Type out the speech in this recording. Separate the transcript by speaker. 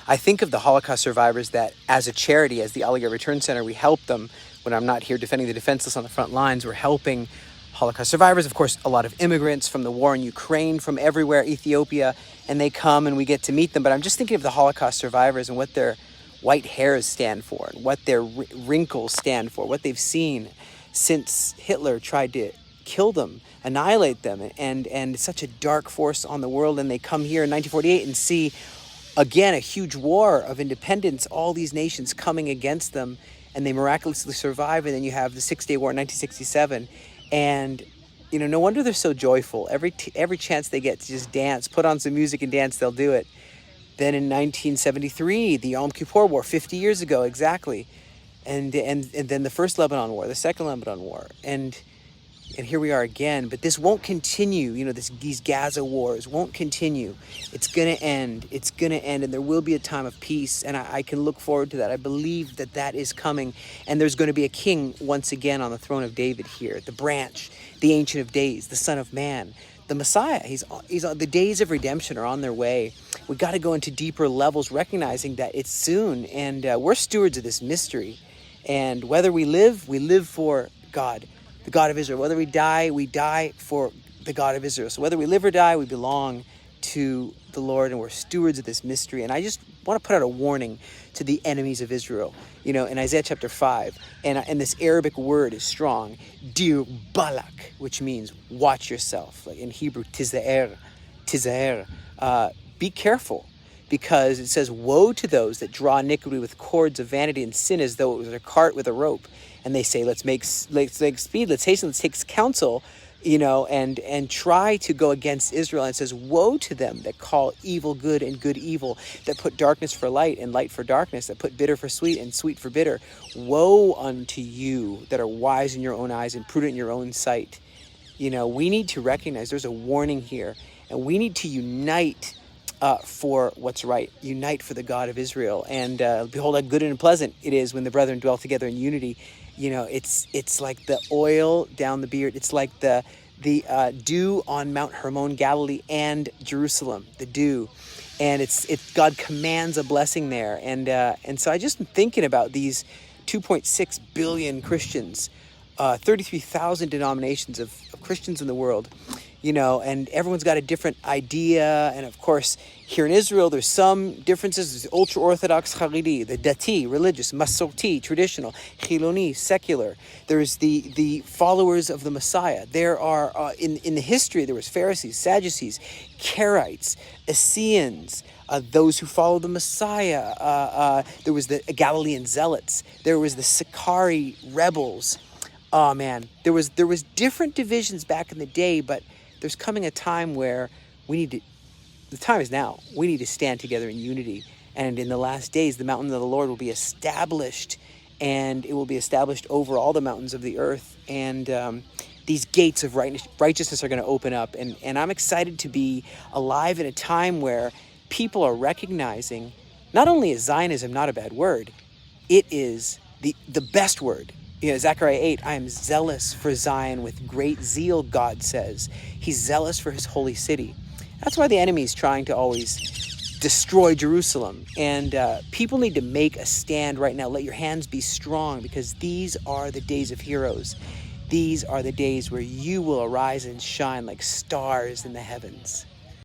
Speaker 1: I think of the Holocaust survivors that, as a charity, as the Aliyah Return Center, we help them. When I'm not here defending the defenseless on the front lines, we're helping Holocaust survivors. Of course, a lot of immigrants from the war in Ukraine, from everywhere, Ethiopia, and they come and we get to meet them. But I'm just thinking of the Holocaust survivors and what their white hairs stand for, and what their wrinkles stand for, what they've seen since Hitler tried to kill them, annihilate them, and such a dark force on the world. And they come here in 1948 and see, again, a huge war of independence, all these nations coming against them, and they miraculously survive. And then you have the Six-Day War in 1967. And, you know, no wonder they're so joyful. Every chance they get to just dance, put on some music and dance, they'll do it. Then in 1973, the Yom Kippur War, 50 years ago exactly. And then the First Lebanon War, the Second Lebanon War. And here we are again. But this won't continue. You know, these Gaza wars won't continue. It's going to end. It's going to end. And there will be a time of peace. And I can look forward to that. I believe that is coming. And there's going to be a king once again on the throne of David here. The branch, the Ancient of Days, the Son of Man, the Messiah. He's on, the days of redemption are on their way. We got to go into deeper levels, recognizing that it's soon. And we're stewards of this mystery. And whether we live for God, the God of Israel. Whether we die for the God of Israel. So whether we live or die, we belong to the Lord, and we're stewards of this mystery. And I just want to put out a warning to the enemies of Israel. You know, in Isaiah chapter 5, and this Arabic word is strong, dir balak, which means watch yourself. Like in Hebrew, tizaer. Be careful. Because it says, woe to those that draw iniquity with cords of vanity and sin as though it was a cart with a rope. And they say, let's make speed, let's hasten, let's take counsel, you know, and try to go against Israel. And it says, woe to them that call evil good and good evil, that put darkness for light and light for darkness, that put bitter for sweet and sweet for bitter. Woe unto you that are wise in your own eyes and prudent in your own sight. You know, we need to recognize there's a warning here, and we need to unite for what's right. Unite for the God of Israel. And behold how good and pleasant it is when the brethren dwell together in unity. You know, it's like the oil down the beard. It's like the dew on Mount Hermon, Galilee, and Jerusalem. The dew, and it's God commands a blessing there. And so I just am thinking about these 2.6 billion Christians, 33,000 denominations of Christians in the world. You know, and everyone's got a different idea. And of course, here in Israel, there's some differences. There's ultra-Orthodox Haredi, the Dati, religious, Masorti, traditional, Chiloni, secular. There's the followers of the Messiah. There are, in the history, there was Pharisees, Sadducees, Karaites, Essenes, those who followed the Messiah. There was the Galilean Zealots. There was the Sicarii rebels. Oh, man, there was different divisions back in the day, but there's coming a time where the time is now. We need to stand together in unity. And in the last days, the mountain of the Lord will be established, and it will be established over all the mountains of the earth. And these gates of righteousness are going to open up. And I'm excited to be alive in a time where people are recognizing, not only is Zionism not a bad word, it is the best word. You know, Zechariah 8, I am zealous for Zion with great zeal, God says. He's zealous for his holy city. That's why the enemy is trying to always destroy Jerusalem. And people need to make a stand right now. Let your hands be strong, because these are the days of heroes. These are the days where you will arise and shine like stars in the heavens.